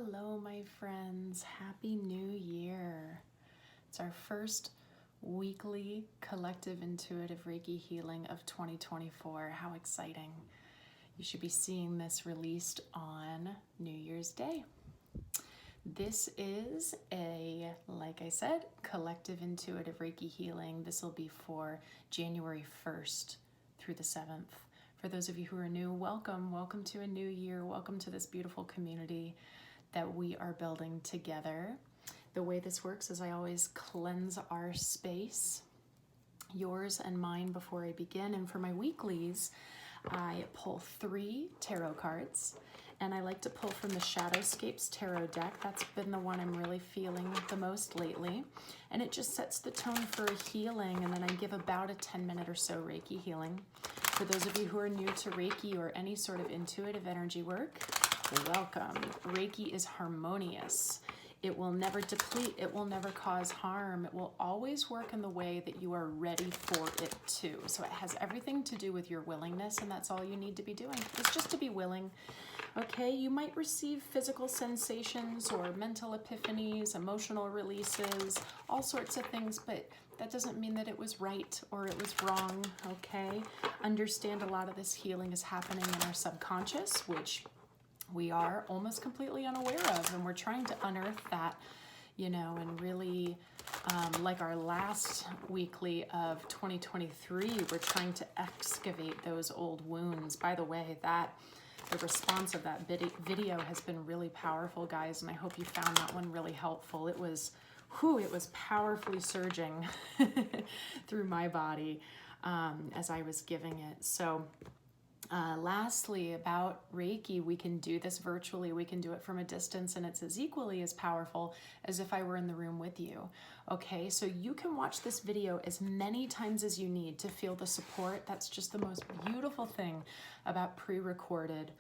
Hello, my friends. Happy New Year. It's our first weekly collective intuitive Reiki healing of 2024. How exciting. You should be seeing this released on New Year's Day. This is like I said, collective intuitive Reiki healing. This will be for January 1st through the 7th. For those of you who are new, welcome. Welcome to a new year. Welcome to this beautiful community that we are building together. The way this works is I always cleanse our space, yours and mine, before I begin. And for my weeklies, I pull 3 tarot cards, and I like to pull from the Shadowscapes tarot deck. That's been the one I'm really feeling the most lately. And it just sets the tone for a healing, and then I give about a 10-minute or so Reiki healing. For those of you who are new to Reiki or any sort of intuitive energy work, welcome. Reiki is harmonious. It will never deplete. It will never cause harm. It will always work in the way that you are ready for it to. So it has everything to do with your willingness, and that's all you need to be doing. It's just to be willing. Okay, you might receive physical sensations or mental epiphanies, emotional releases, all sorts of things, but that doesn't mean that it was right or it was wrong, okay? Understand a lot of this healing is happening in our subconscious, which we are almost completely unaware of, and we're trying to unearth that, and really, like our last weekly of 2023, we're trying to excavate those old wounds. By the way, the response of that video has been really powerful, guys, and I hope you found that one really helpful. It was powerfully surging through my body as I was giving it. So lastly, about Reiki, we can do this virtually. We can do it from a distance, and it's as equally as powerful as if I were in the room with you. Okay, so you can watch this video as many times as you need to feel the support. That's just the most beautiful thing about pre-recorded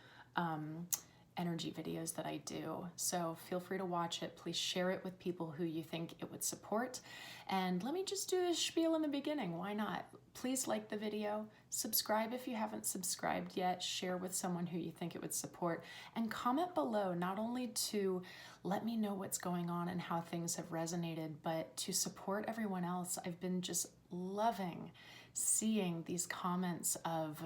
energy videos that I do. So feel free to watch it. Please share it with people who you think it would support. And let me just do this spiel in the beginning. Why not? Please like the video, subscribe if you haven't subscribed yet, share with someone who you think it would support, and comment below, not only to let me know what's going on and how things have resonated, but to support everyone else. I've been just loving seeing these comments of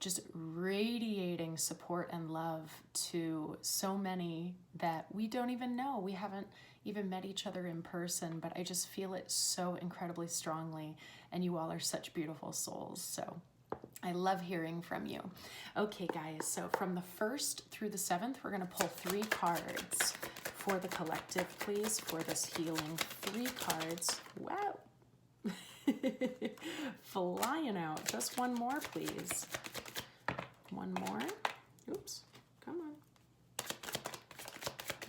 just radiating support and love to so many that we don't even know. We haven't even met each other in person, but I just feel it so incredibly strongly, and you all are such beautiful souls. So I love hearing from you. Okay, guys, so from the 1st through the 7th, we're gonna pull 3 cards for the collective, please, for this healing. 3 cards. Wow. Flying out. Just one more, please. One more. Oops. Come on.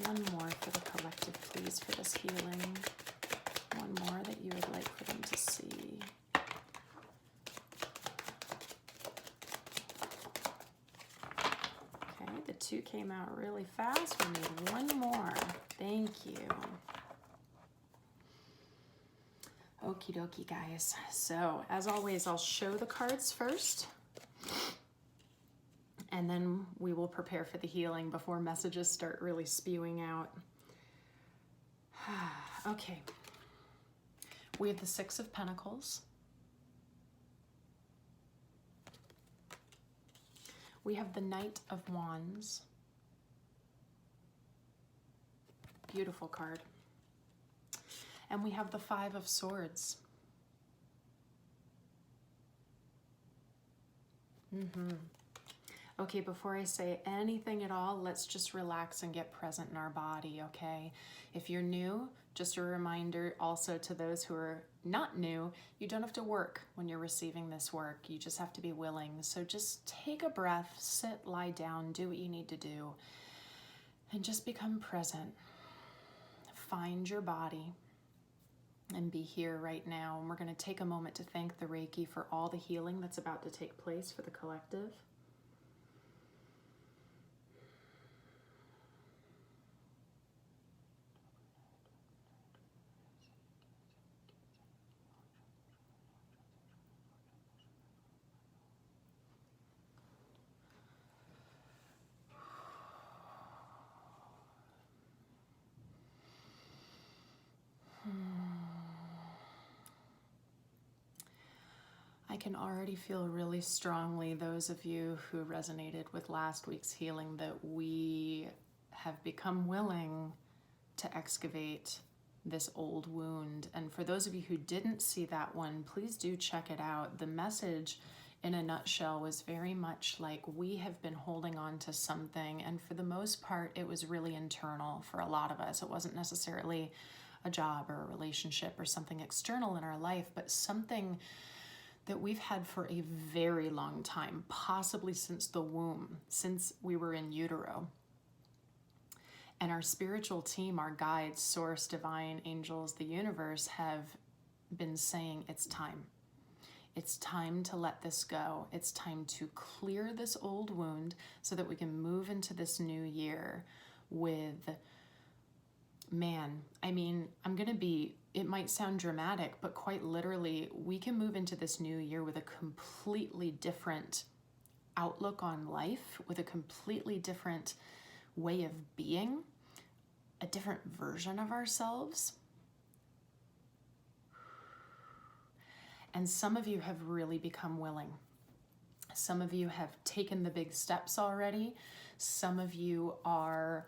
One more for the collective, please, for this healing. One more that you would like for them to see. Okay, the 2 came out really fast. We need one more. Thank you. Okie dokie, guys. So, as always, I'll show the cards first, and then we will prepare for the healing before messages start really spewing out. Okay. We have the 6 of Pentacles. We have the Knight of Wands. Beautiful card. And we have the 5 of Swords. Okay, before I say anything at all, let's just relax and get present in our body, okay? If you're new, just a reminder also to those who are not new, you don't have to work when you're receiving this work. You just have to be willing. So just take a breath, sit, lie down, do what you need to do, and just become present. Find your body and be here right now. And we're going to take a moment to thank the Reiki for all the healing that's about to take place for the collective. I can already feel really strongly, those of you who resonated with last week's healing, that we have become willing to excavate this old wound. And for those of you who didn't see that one, please do check it out. The message in a nutshell was very much like we have been holding on to something, and for the most part it was really internal for a lot of us. It wasn't necessarily a job or a relationship or something external in our life, but something that we've had for a very long time, possibly since the womb, since we were in utero. And our spiritual team, our guides, source, divine, angels, the universe, have been saying it's time. It's time to let this go. It's time to clear this old wound so that we can move into this new year with, man, I mean, it might sound dramatic, but quite literally, we can move into this new year with a completely different outlook on life, with a completely different way of being, a different version of ourselves. And some of you have really become willing. Some of you have taken the big steps already. Some of you are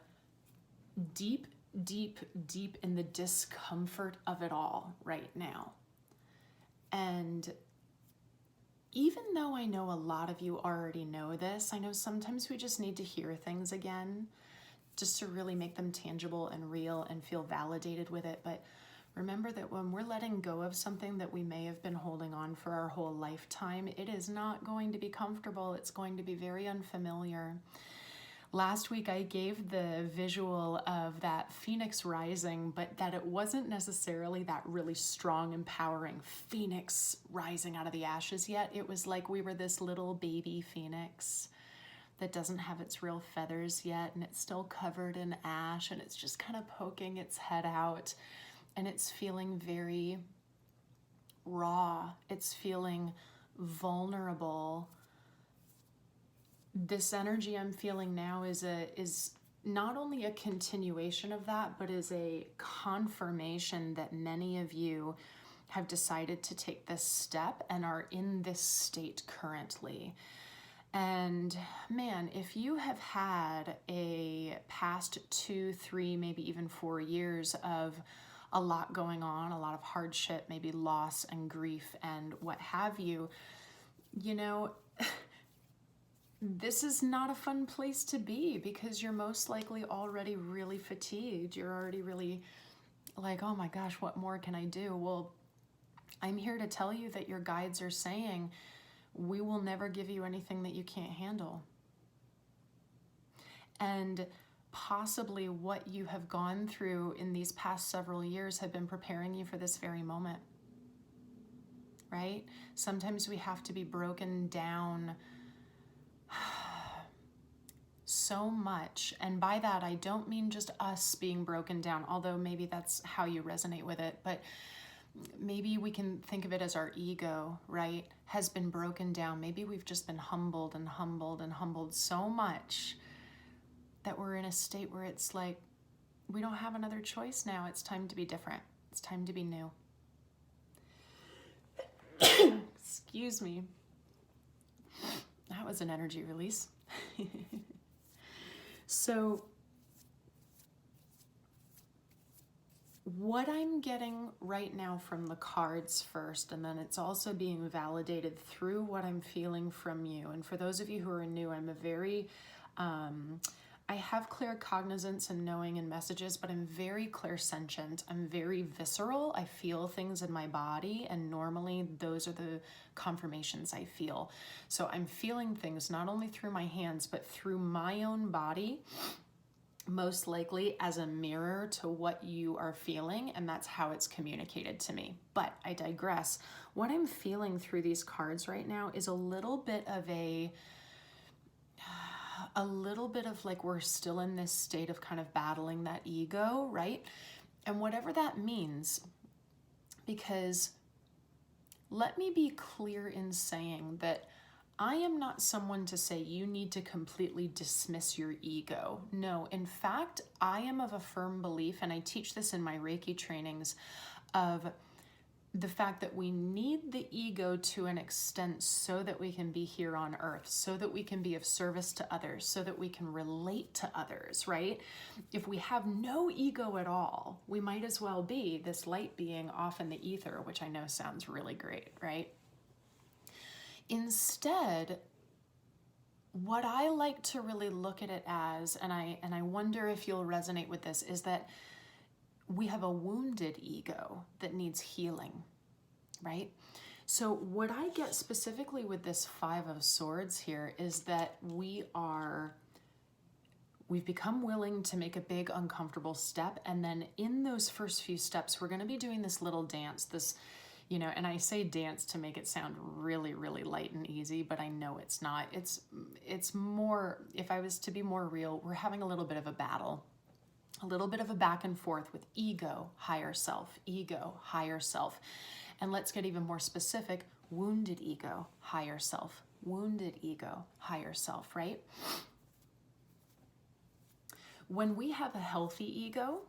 deep, deep, deep in the discomfort of it all right now. And even though I know a lot of you already know this, I know sometimes we just need to hear things again just to really make them tangible and real and feel validated with it. But remember that when we're letting go of something that we may have been holding on for our whole lifetime, it is not going to be comfortable. It's going to be very unfamiliar. Last week I gave the visual of that phoenix rising, but that it wasn't necessarily that really strong, empowering phoenix rising out of the ashes yet. It was like we were this little baby phoenix that doesn't have its real feathers yet, and it's still covered in ash, and it's just kind of poking its head out, and it's feeling very raw. It's feeling vulnerable. This energy I'm feeling now is not only a continuation of that, but is a confirmation that many of you have decided to take this step and are in this state currently. And man, if you have had a past 2, 3, maybe even 4 years of a lot going on, a lot of hardship, maybe loss and grief and what have you, you know, this is not a fun place to be, because you're most likely already really fatigued. You're already really like, oh my gosh, what more can I do? Well, I'm here to tell you that your guides are saying, we will never give you anything that you can't handle. And possibly what you have gone through in these past several years have been preparing you for this very moment, right? Sometimes we have to be broken down so much. And by that, I don't mean just us being broken down, although maybe that's how you resonate with it, but maybe we can think of it as our ego, right, has been broken down. Maybe we've just been humbled and humbled and humbled so much that we're in a state where it's like, we don't have another choice now. It's time to be different. It's time to be new. Excuse me. That was an energy release. So what I'm getting right now from the cards first, and then it's also being validated through what I'm feeling from you. And for those of you who are new, I'm a very, I have clear cognizance and knowing and messages, but I'm very clairsentient. I'm very visceral. I feel things in my body, and normally those are the confirmations I feel. So I'm feeling things not only through my hands, but through my own body, most likely as a mirror to what you are feeling, and that's how it's communicated to me. But I digress. What I'm feeling through these cards right now is a little bit of like we're still in this state of kind of battling that ego, right? And whatever that means, because let me be clear in saying that I am not someone to say you need to completely dismiss your ego. No, in fact, I am of a firm belief, and I teach this in my Reiki trainings, of the fact that we need the ego to an extent so that we can be here on earth, so that we can be of service to others, so that we can relate to others, right? If we have no ego at all, we might as well be this light being off in the ether, which I know sounds really great, right? Instead, what I like to really look at it as, and I wonder if you'll resonate with this, is that we have a wounded ego that needs healing, right? So what I get specifically with this Five of Swords here is that we've become willing to make a big uncomfortable step, and then in those first few steps we're going to be doing this little dance, this, you know, and I say dance to make it sound really, really light and easy, but I know it's not. It's more, if I was to be more real, we're having a little bit of a battle. A little bit of a back and forth with ego, higher self, ego, higher self. And let's get even more specific, wounded ego, higher self, wounded ego, higher self, right? When we have a healthy ego,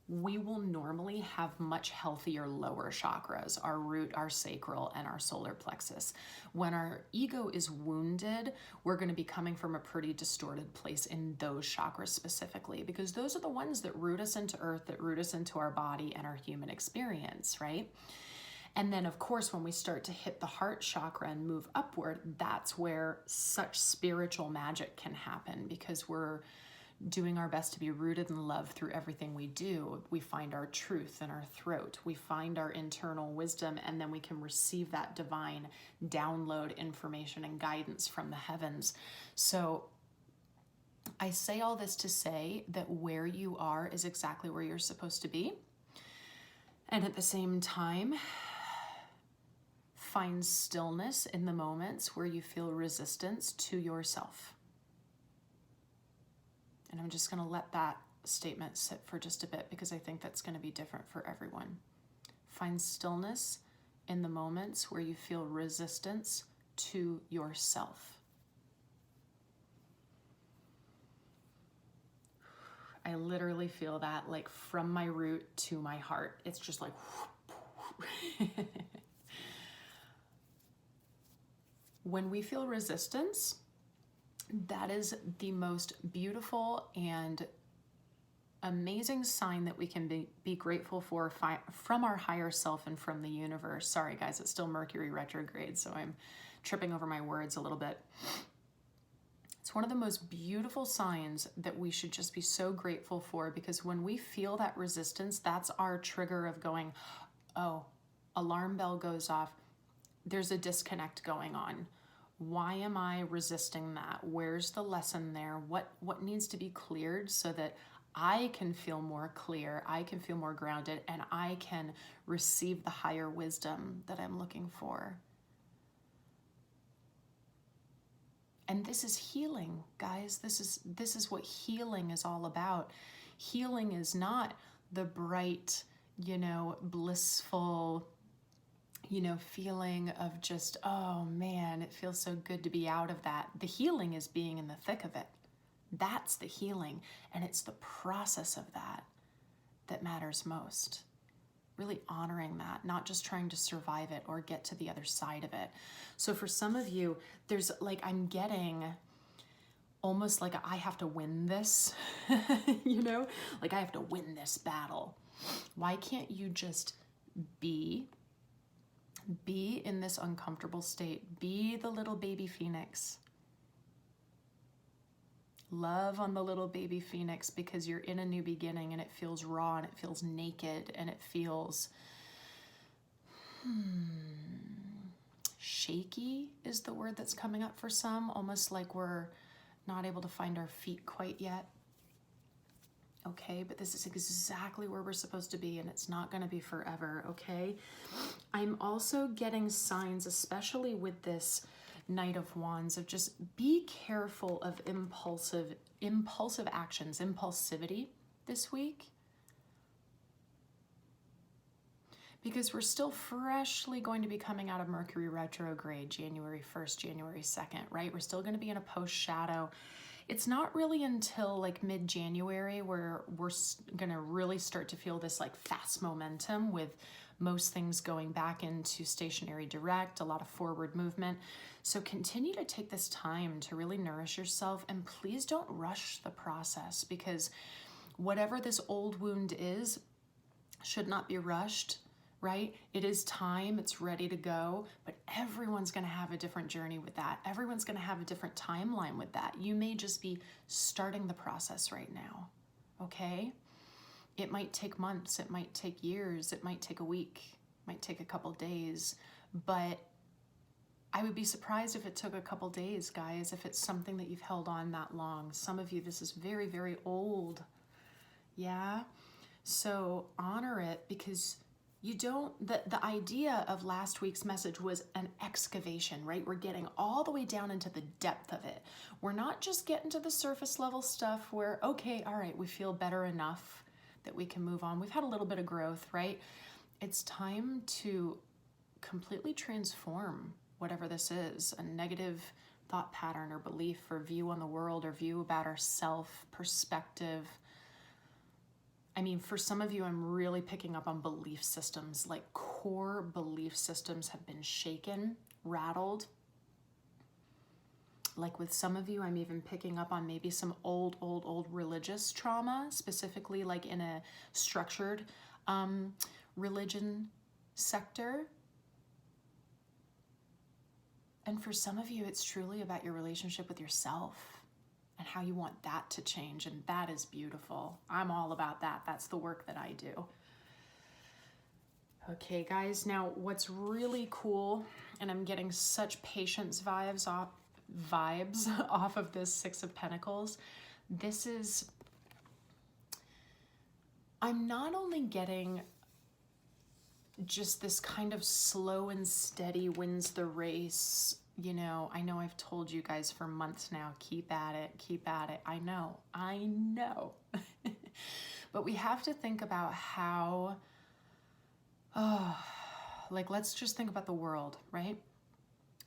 we will normally have much healthier lower chakras, our root, our sacral, and our solar plexus. When our ego is wounded, we're going to be coming from a pretty distorted place in those chakras specifically, because those are the ones that root us into earth, that root us into our body and our human experience, right? And then, of course, when we start to hit the heart chakra and move upward, that's where such spiritual magic can happen, because we're doing our best to be rooted in love through everything we do. We find our truth in our throat. We find our internal wisdom, and then we can receive that divine download information and guidance from the heavens. So I say all this to say that where you are is exactly where you're supposed to be. And at the same time, find stillness in the moments where you feel resistance to yourself. And I'm just going to let that statement sit for just a bit, because I think that's going to be different for everyone. Find stillness in the moments where you feel resistance to yourself. I literally feel that, like, from my root to my heart. It's just like when we feel resistance, that is the most beautiful and amazing sign that we can be grateful for from our higher self and from the universe. Sorry guys, it's still Mercury retrograde, so I'm tripping over my words a little bit. It's one of the most beautiful signs that we should just be so grateful for, because when we feel that resistance, that's our trigger of going, oh, alarm bell goes off. There's a disconnect going on. Why am I resisting that? Where's the lesson there? What needs to be cleared so that I can feel more clear, I can feel more grounded, and I can receive the higher wisdom that I'm looking for? And this is healing, guys. This is what healing is all about. Healing is not the bright, blissful, feeling of just, oh man, it feels so good to be out of that. The healing is being in the thick of it. That's the healing. And it's the process of that matters most. Really honoring that, not just trying to survive it or get to the other side of it. So for some of you, there's I'm getting almost like I have to win this, like I have to win this battle. Why can't you just be in this uncomfortable state? Be the little baby phoenix. Love on the little baby phoenix, because you're in a new beginning and it feels raw and it feels naked and it feels shaky is the word that's coming up for some, almost like we're not able to find our feet quite yet. Okay, but this is exactly where we're supposed to be, and it's not going to be forever, okay? I'm also getting signs, especially with this Knight of Wands, of just be careful of impulsive actions, impulsivity this week. Because we're still freshly going to be coming out of Mercury retrograde, January 1st, January 2nd, right? We're still going to be in a post-shadow. It's not really until like mid-January where we're gonna really start to feel this like fast momentum with most things going back into stationary direct, a lot of forward movement. So continue to take this time to really nourish yourself, and please don't rush the process, because whatever this old wound is should not be rushed, right? It is time, it's ready to go, but everyone's gonna have a different journey with that. Everyone's gonna have a different timeline with that. You may just be starting the process right now, okay? It might take months, it might take years, it might take a week, it might take a couple days, but I would be surprised if it took a couple days, guys, if it's something that you've held on that long. Some of you, this is very, very old, yeah? So honor it, because you don't, the idea of last week's message was an excavation, right? We're getting all the way down into the depth of it. We're not just getting to the surface level stuff where, okay, all right, we feel better enough that we can move on. We've had a little bit of growth, right? It's time to completely transform whatever this is, a negative thought pattern or belief or view on the world or view about ourself, perspective. I mean, for some of you, I'm really picking up on belief systems, like core belief systems have been shaken, rattled. Like with some of you, I'm even picking up on maybe some old religious trauma, specifically like in a structured religion sector. And for some of you, it's truly about your relationship with yourself and how you want that to change. And that is beautiful. I'm all about that. That's the work that I do. Okay, guys, now what's really cool, and I'm getting such patience vibes off of this Six of Pentacles. This is, I'm not only getting just this kind of slow and steady wins the race. You know, I know I've told you guys for months now, keep at it, keep at it. I know. But we have to think about how, like, let's just think about the world, right?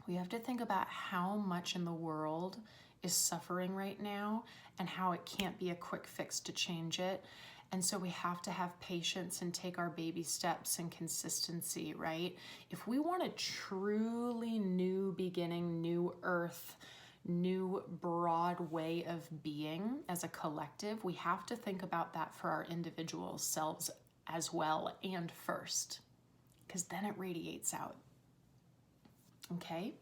We have to think about how much in the world is suffering right now and how it can't be a quick fix to change it. And so we have to have patience and take our baby steps and consistency, right? If we want a truly new beginning, new earth, new broad way of being as a collective, we have to think about that for our individual selves as well and first, because then it radiates out. Okay?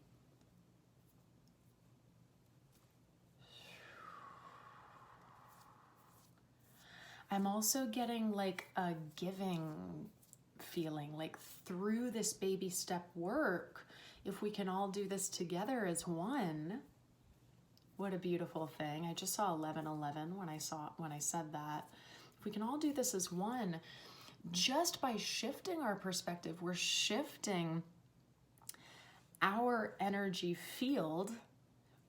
I'm also getting like a giving feeling, like through this baby step work, if we can all do this together as one, what a beautiful thing. I just saw 1111 when I said that. If we can all do this as one, just by shifting our perspective, we're shifting our energy field,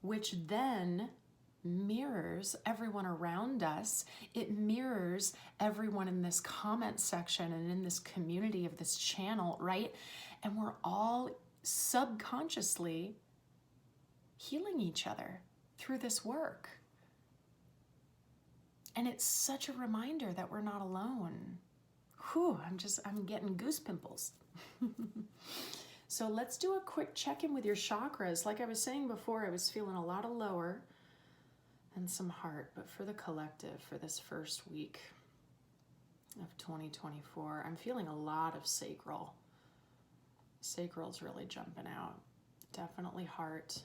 which then mirrors everyone around us. It mirrors everyone in this comment section and in this community of this channel, right? And we're all subconsciously healing each other through this work. And it's such a reminder that we're not alone. Whew, I'm getting goose pimples. So let's do a quick check-in with your chakras. Like I was saying before, I was feeling a lot of lower and some heart, but for the collective, for this first week of 2024, I'm feeling a lot of sacral. Sacral's really jumping out. Definitely heart.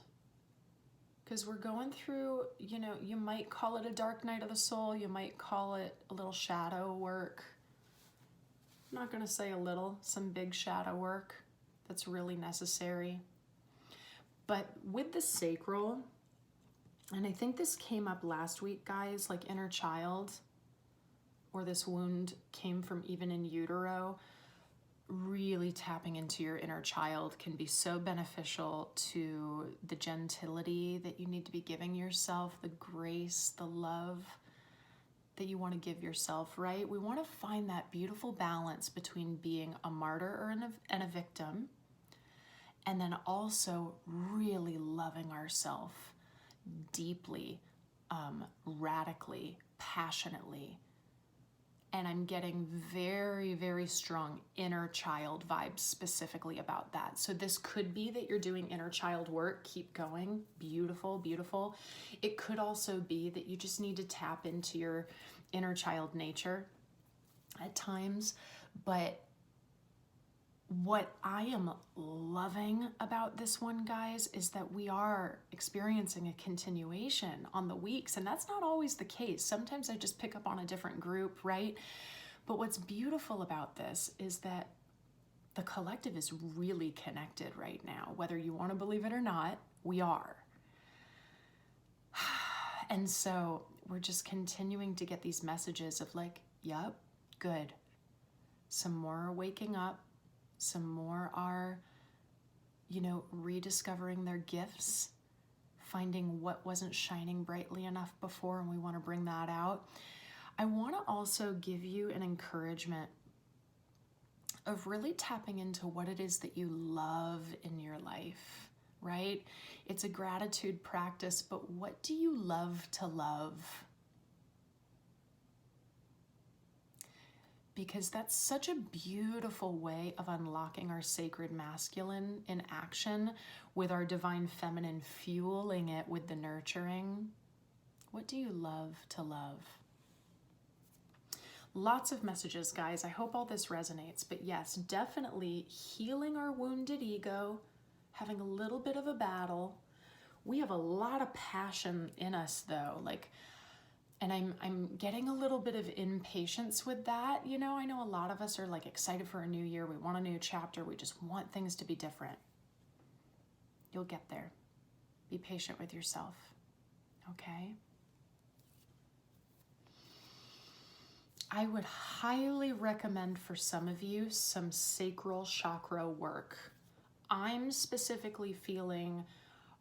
Because we're going through, you know, you might call it a dark night of the soul. You might call it a little shadow work. I'm not going to say a little, some big shadow work that's really necessary. But with the sacral, and I think this came up last week, guys, like inner child, or this wound came from even in utero. Really tapping into your inner child can be so beneficial to the gentility that you need to be giving yourself, the grace, the love that you want to give yourself, right? We want to find that beautiful balance between being a martyr and a victim, and then also really loving ourselves deeply, radically, passionately. And I'm getting very, very strong inner child vibes specifically about that. So this could be that you're doing inner child work. Keep going. Beautiful, beautiful. It could also be that you just need to tap into your inner child nature at times. But what I am loving about this one, guys, is that we are experiencing a continuation on the weeks, and that's not always the case. Sometimes I just pick up on a different group, right? But what's beautiful about this is that the collective is really connected right now. Whether you want to believe it or not, we are. And so we're just continuing to get these messages of like, yep, good. Some more are waking up. Some more are, rediscovering their gifts, finding what wasn't shining brightly enough before, and we want to bring that out. I want to also give you an encouragement of really tapping into what it is that you love in your life, right? It's a gratitude practice, but what do you love to love? Because that's such a beautiful way of unlocking our sacred masculine in action with our divine feminine fueling it with the nurturing. What do you love to love? Lots of messages, guys. I hope all this resonates. But yes, definitely healing our wounded ego, having a little bit of a battle. We have a lot of passion in us, though. And I'm getting a little bit of impatience with that. I know a lot of us are like excited for a new year. We want a new chapter. We just want things to be different. You'll get there. Be patient with yourself. Okay? I would highly recommend for some of you some sacral chakra work. I'm specifically feeling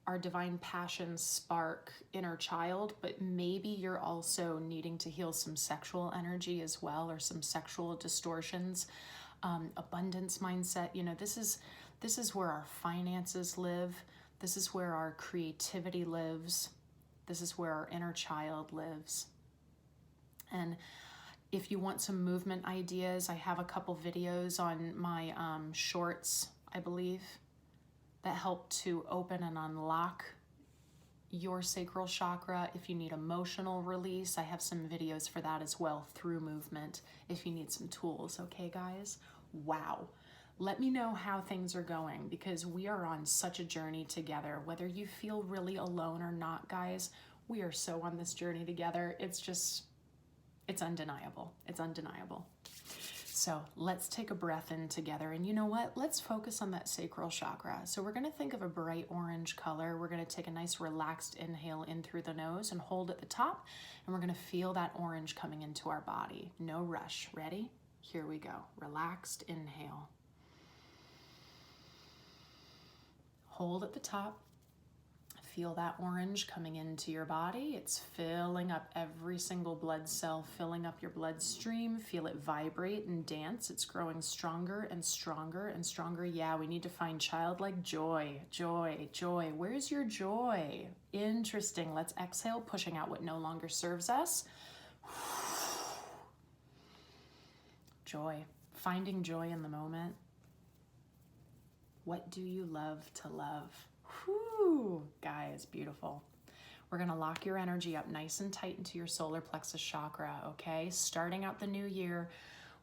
our divine passion spark inner child, but maybe you're also needing to heal some sexual energy as well, or some sexual distortions, abundance mindset. This is where our finances live. This is where our creativity lives. This is where our inner child lives. And if you want some movement ideas, I have a couple videos on my shorts, I believe, that help to open and unlock your sacral chakra. If you need emotional release, I have some videos for that as well through movement if you need some tools. Okay, guys? Wow. Let me know how things are going, because we are on such a journey together. Whether you feel really alone or not, guys, we are so on this journey together. It's undeniable. It's undeniable. So let's take a breath in together. And you know what? Let's focus on that sacral chakra. So we're going to think of a bright orange color. We're going to take a nice relaxed inhale in through the nose and hold at the top. And we're going to feel that orange coming into our body. No rush. Ready? Here we go. Relaxed inhale. Hold at the top. Feel that orange coming into your body. It's filling up every single blood cell, filling up your bloodstream. Feel it vibrate and dance. It's growing stronger and stronger and stronger. Yeah, we need to find childlike joy, joy, joy. Where's your joy? Interesting. Let's exhale, pushing out what no longer serves us. Joy. Finding joy in the moment. What do you love to love? Whew, guys, beautiful. We're going to lock your energy up nice and tight into your solar plexus chakra, okay? Starting out the new year,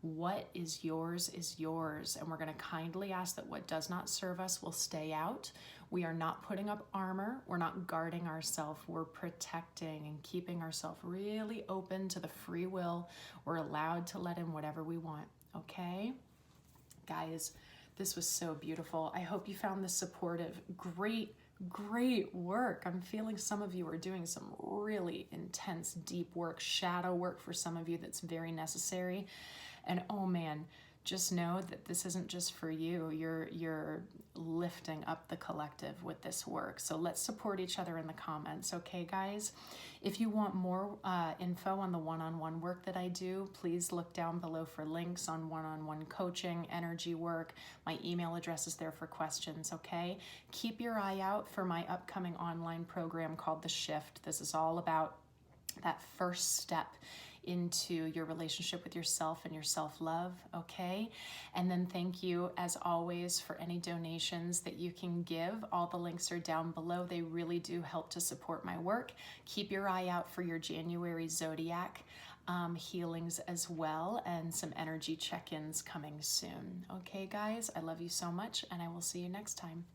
what is yours is yours. And we're going to kindly ask that what does not serve us will stay out. We are not putting up armor. We're not guarding ourselves. We're protecting and keeping ourselves really open to the free will. We're allowed to let in whatever we want, okay? Guys, this was so beautiful. I hope you found this supportive. Great work. I'm feeling some of you are doing some really intense, deep work, shadow work for some of you that's very necessary. And oh man, just know that this isn't just for you. You're lifting up the collective with this work. So let's support each other in the comments, okay, guys? If you want more info on the one-on-one work that I do, please look down below for links on one-on-one coaching, energy work. My email address is there for questions, okay? Keep your eye out for my upcoming online program called The Shift. This is all about that first step into your relationship with yourself and your self-love, okay? And then thank you, as always, for any donations that you can give. All the links are down below. They really do help to support my work. Keep your eye out for your January Zodiac healings as well, and some energy check-ins coming soon. Okay, guys, I love you so much, and I will see you next time.